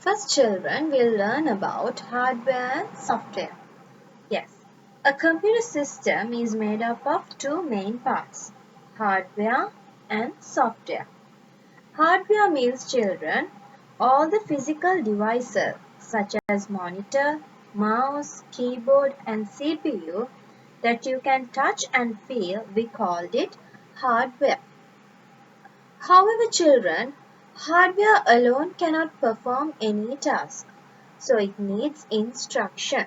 First, children will learn about hardware and software. Yes, a computer system is made up of two main parts, hardware and software. Hardware means, children, all the physical devices such as monitor, mouse, keyboard and CPU that you can touch and feel, we called it hardware. However, children, hardware alone cannot perform any task, so it needs instruction.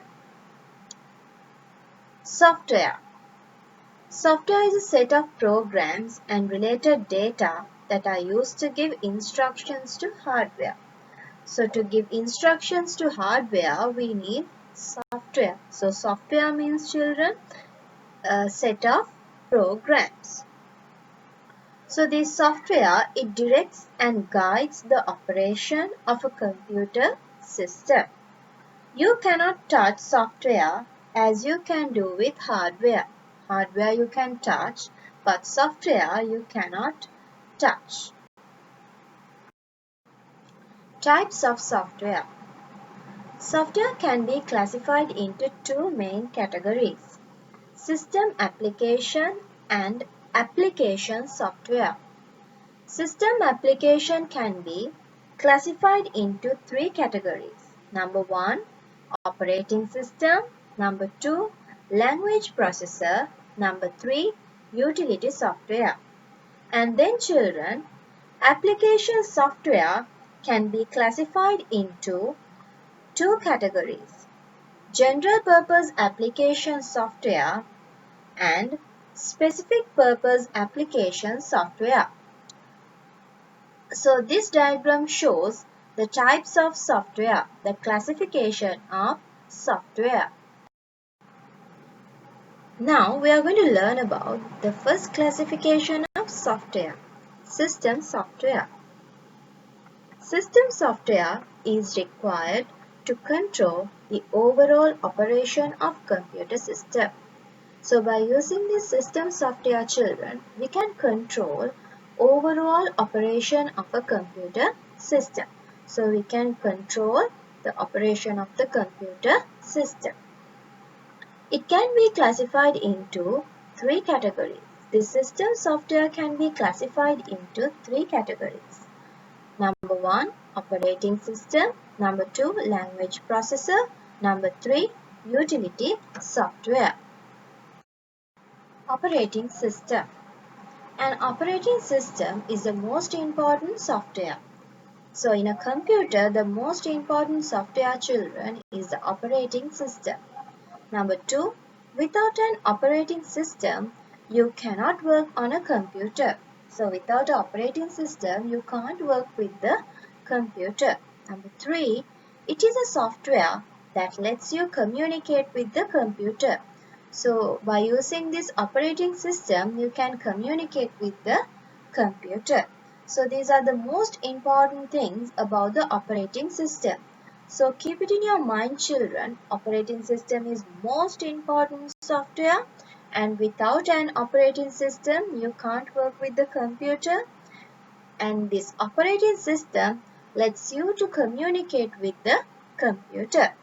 Software. Software is a set of programs and related data that are used to give instructions to hardware. So to give instructions to hardware, we need software. So software means, children, a set of programs. So this software, it directs and guides the operation of a computer system. You cannot touch software as you can do with hardware. Hardware you can touch, but software you cannot touch. Types of software. Software can be classified into two main categories: system application and application software. System application can be classified into three categories. Number one, operating system. Number two, language processor. Number three, utility software. And then, children, application software can be classified into two categories: general purpose application software and specific purpose application software. So this diagram shows the types of software, the classification of software. Now we are going to learn about the first classification of software, system software. System software is required to control the overall operation of computer system. So by using this system software, children, we can control overall operation of a computer system. So we can control the operation of the computer system. It can be classified into three categories. The system software can be classified into three categories. Number one, operating system. Number two, language processor. Number three, utility software. Operating system. An operating system is the most important software. So in a computer, the most important software, children, is the operating system. Number two, without an operating system, you cannot work on a computer. So without an operating system, you can't work with the computer. Number three, it is a software that lets you communicate with the computer. So by using this operating system, you can communicate with the computer. So these are the most important things about the operating system. So keep it in your mind, children. Operating system is most important software, and without an operating system, you can't work with the computer. And this operating system lets you to communicate with the computer.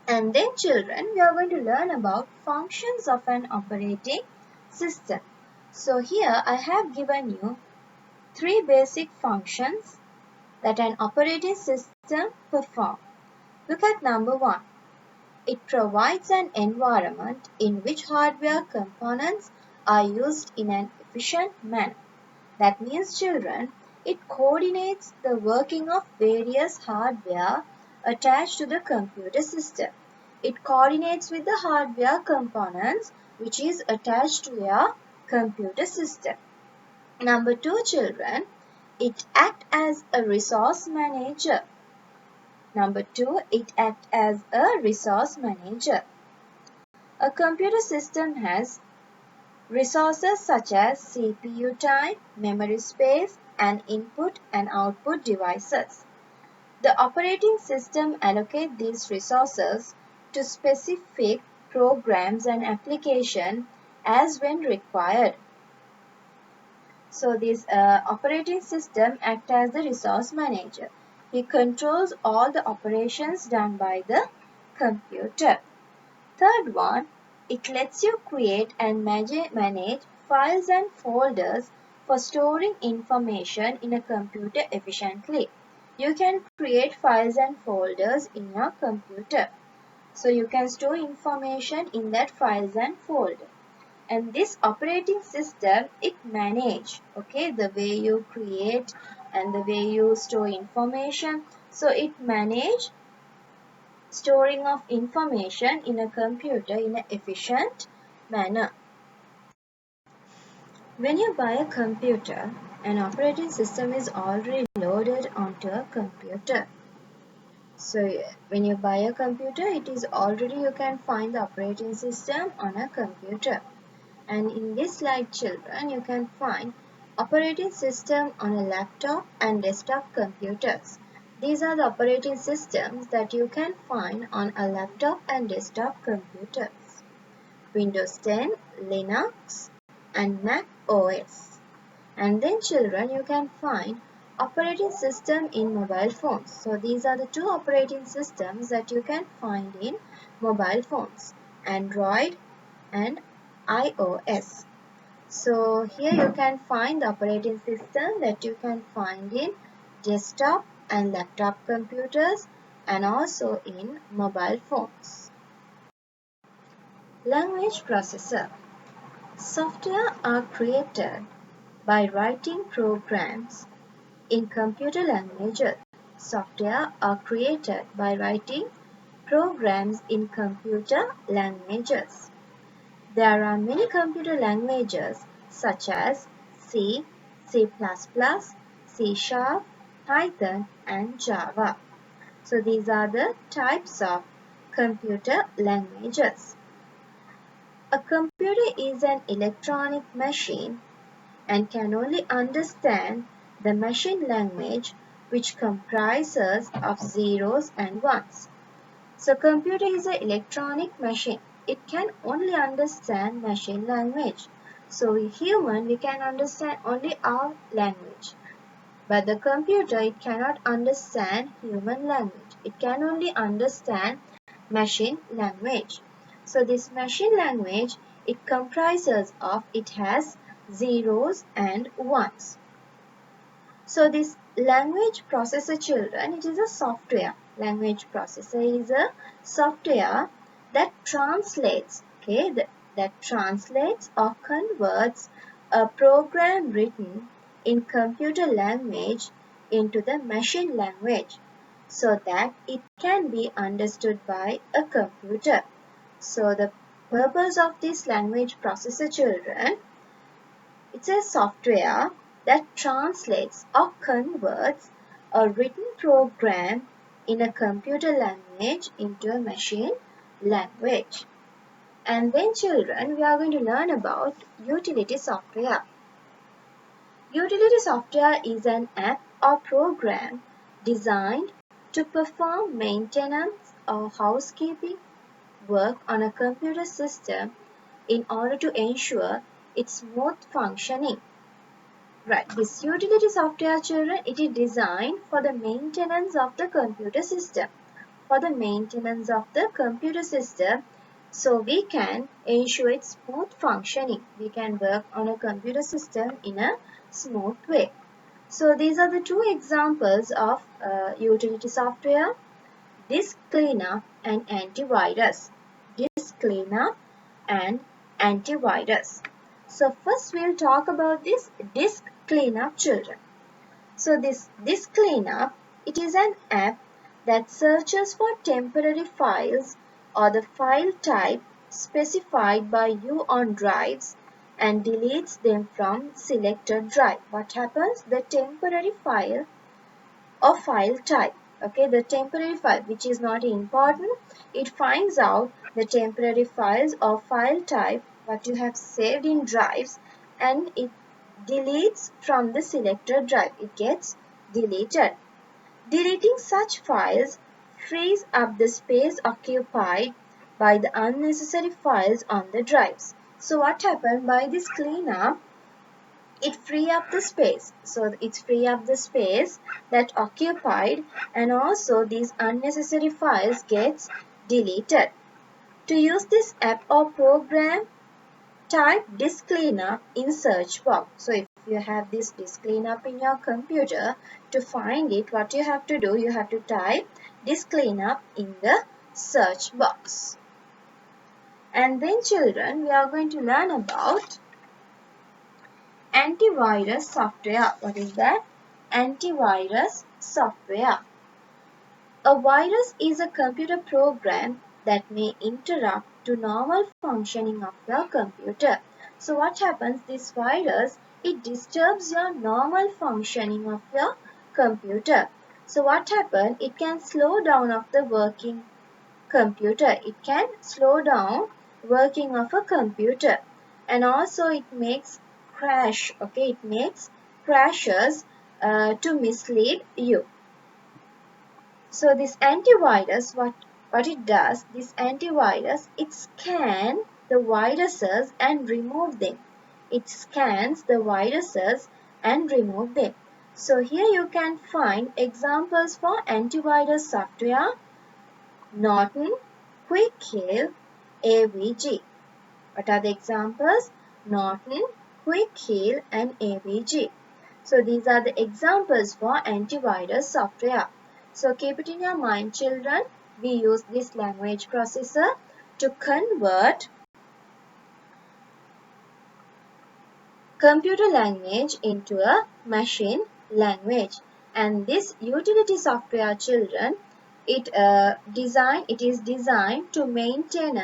And then, children, we are going to learn about functions of an operating system. So here I have given you three basic functions that an operating system performs. Look at number one. It provides an environment in which hardware components are used in an efficient manner. That means, children, it coordinates the working of various hardware attached to the computer system. It coordinates with the hardware components which is attached to your computer system. Number two, children, it acts as a resource manager. Number two, it acts as a resource manager. A computer system has resources such as CPU time, memory space, and input and output devices. The operating system allocates these resources to specific programs and applications as when required. So this operating system acts as the resource manager. He controls all the operations done by the computer. Third one, it lets you create and manage files and folders for storing information in a computer efficiently. You can create files and folders in your computer. So you can store information in that files and folder. And this operating system, it manage, okay, the way you create and the way you store information. So it manage storing of information in a computer in an efficient manner. When you buy a computer, an operating system is already loaded onto a computer. So when you buy a computer, it is already you can find the operating system on a computer. And in this slide, children, you can find operating system on a laptop and desktop computers. These are the operating systems that you can find on a laptop and desktop computers. Windows 10, Linux, and Mac OS. And then children, you can find operating system in mobile phones. So these are the two operating systems that you can find in mobile phones, Android and iOS. So here you can find the operating system that you can find in desktop and laptop computers and also in mobile phones. Language processor. Software are created by writing programs in computer languages. Software are created by writing programs in computer languages. There are many computer languages such as C, C++, C Sharp, Python, and Java. So these are the types of computer languages. A computer is an electronic machine and can only understand the machine language, which comprises of zeros and ones. So computer is an electronic machine. It can only understand machine language. So we human, we can understand only our language. But the computer, it cannot understand human language. It can only understand machine language. So this machine language, it comprises of, it has zeros and ones. So this language processor, children, it is a software. Language processor is a software that translates, okay, that translates or converts a program written in computer language into the machine language so that it can be understood by a computer. So the purpose of this language processor, children, it's a software that translates or converts a written program in a computer language into a machine language. And then children, we are going to learn about utility software. Utility software is an app or program designed to perform maintenance or housekeeping work on a computer system in order to ensure its smooth functioning. Right, this utility software, children, it is designed for the maintenance of the computer system. For the maintenance of the computer system, so we can ensure its smooth functioning. We can work on a computer system in a smooth way. So these are the two examples of utility software: disk cleanup and antivirus. Disk cleanup and antivirus. So first we'll talk about this disk cleanup, children. So this disk cleanup, it is an app that searches for temporary files or the file type specified by you on drives and deletes them from selected drive. What happens? The temporary file or file type. Okay, the temporary file, which is not important, it finds out the temporary files or file type what you have saved in drives and it deletes from the selected drive. It gets deleted. Deleting such files frees up the space occupied by the unnecessary files on the drives. So what happened by this cleanup? it free up the space. So it's free up the space that occupied, and also these unnecessary files gets deleted. To use this app or program, type disk cleanup in search box. So if you have this disk cleanup in your computer, to find it, what you have to do, you have to type disk cleanup in the search box. And then children, we are going to learn about antivirus software. What is that? Antivirus software. A virus is a computer program that may interrupt to normal functioning of your computer. So what happens, this virus, it disturbs your normal functioning of your computer. So what happens, it can slow down of the working computer. It can slow down working of a computer, and also it makes crash. Okay, it makes crashes to mislead you. So this antivirus, what it does, this antivirus, it scans the viruses and remove them. It scans the viruses and remove them. So here you can find examples for antivirus software: Norton, Quick Heal, AVG. What are the examples? Norton, Quick Heal and AVG. So these are the examples for antivirus software. So keep it in your mind, children. We use this language processor to convert computer language into a machine language. And this utility software, children, it is designed to maintain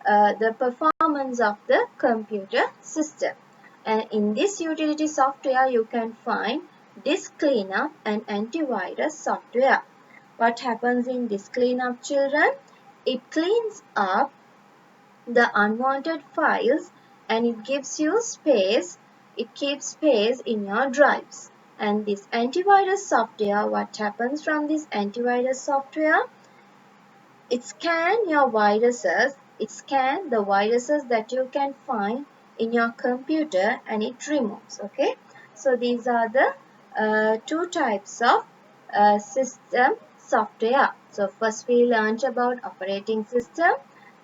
the performance of the computer system. And in this utility software, you can find disk cleanup and antivirus software. What happens in disk cleanup, children? It cleans up the unwanted files, and it gives you space. It keeps space in your drives. And this antivirus software, what happens from this antivirus software? It scans your viruses. It scans the viruses that you can find in your computer, and it removes. Okay, so these are the two types of system software. So first we learned about operating system.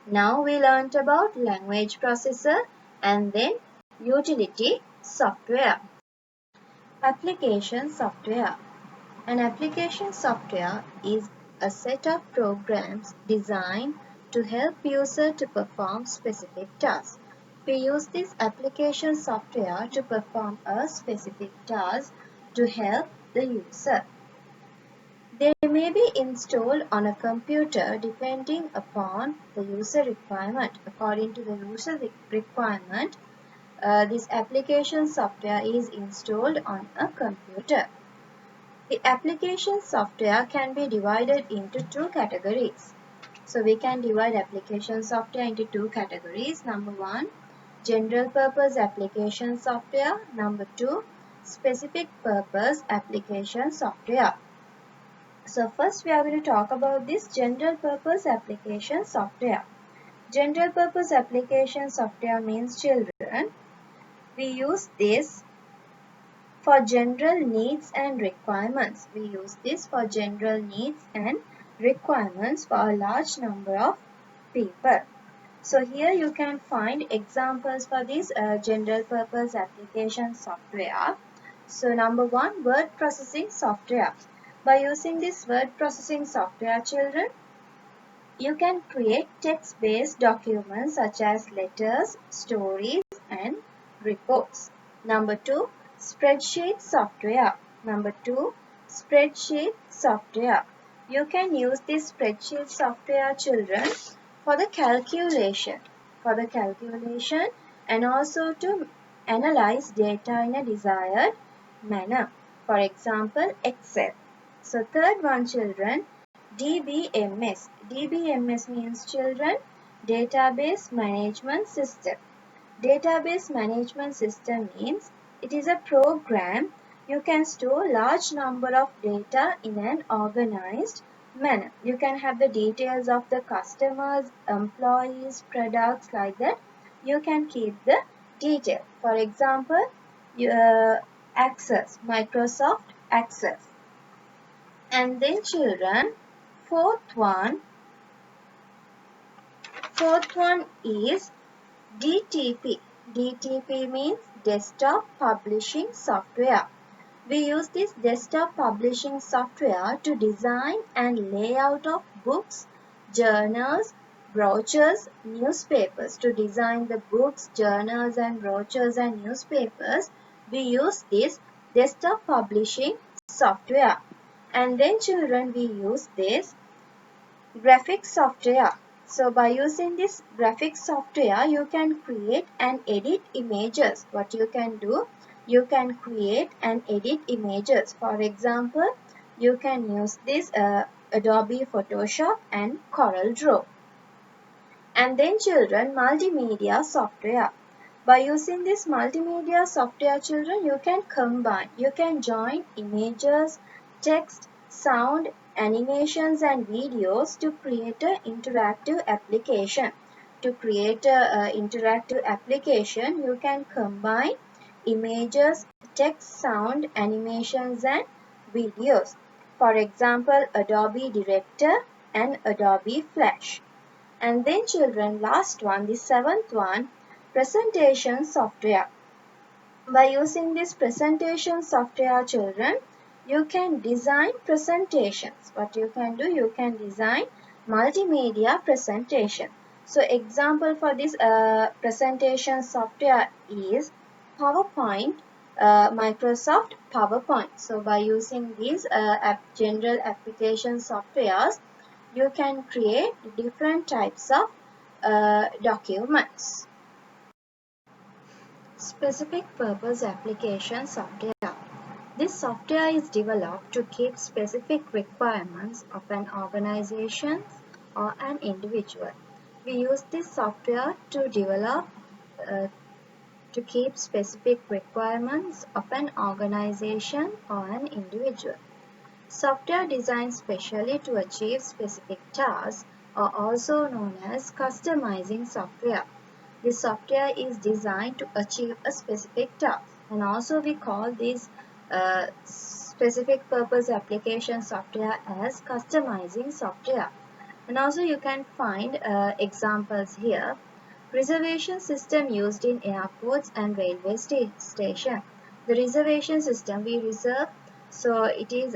Now we learned about language processor, and then utility software. Application software. An application software is a set of programs designed to help user to perform specific tasks. We use this application software to perform a specific task to help the user. They may be installed on a computer depending upon the user requirement. According to the user requirement, this application software is installed on a computer. The application software can be divided into two categories. So we can divide application software into two categories. Number one, general purpose application software. Number two, specific purpose application software. So first we are going to talk about this general purpose application software. General purpose application software means, children, we use this for general needs and requirements. We use this for general needs and requirements for a large number of people. So here you can find examples for this general purpose application software. So number one, word processing software. By using this word processing software, children, you can create text-based documents such as letters, stories, and reports. Number two, spreadsheet software. Number two, spreadsheet software. You can use this spreadsheet software, children, for the calculation, and also to analyze data in a desired manner. For example, Excel. So third one, children, DBMS. DBMS means, children, database management system. Database management system means it is a program you can store large number of data in an organized manner. You can have the details of the customers, employees, products, like that. You can keep the detail. For example, Access, Microsoft Access. And then children, fourth one, fourth one is DTP. DTP means Desktop Publishing Software. We use this desktop publishing software to design and layout of books, journals, brochures, newspapers. To design the books, journals and brochures and newspapers, we use this desktop publishing software. And then children, we use this graphics software. So by using this graphics software, you can create and edit images. What you can do, you can create and edit images. For example, you can use this Adobe Photoshop and Corel Draw. And then children, multimedia software. By using this multimedia software, children, you can combine, you can join images, text, sound, animations and videos to create an interactive application. To create an interactive application, you can combine images, text, sound, animations and videos. For example, Adobe Director and Adobe Flash. And then children, last one, the seventh one, presentation software. By using this presentation software, children, you can design presentations. What you can do, you can design multimedia presentation. So example for this presentation software is PowerPoint, Microsoft PowerPoint. So by using these general application softwares, you can create different types of documents. Specific purpose application software. This software is developed to keep specific requirements of an organization or an individual. We use this software to develop uh, to keep specific requirements of an organization or an individual. Software designed specially to achieve specific tasks are also known as customizing software. This software is designed to achieve a specific task, and also we call this specific purpose application software as customizing software. And also you can find examples here. Reservation system used in airports and railway station. The reservation system we reserve, so it is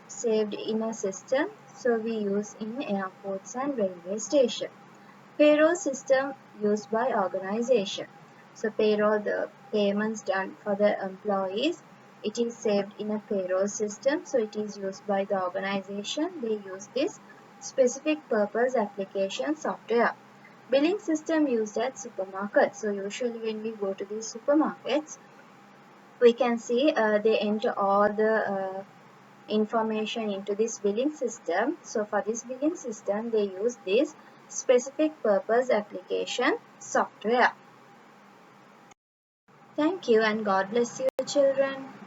saved in a system, so we use in airports and railway station. Payroll system used by organization. So payroll, the payments done for the employees, it is saved in a payroll system, so it is used by the organization. They use this specific purpose application software. Billing system used at supermarkets. So usually when we go to these supermarkets, we can see they enter all the information into this billing system. So for this billing system, they use this specific purpose application software. Thank you and God bless you, children.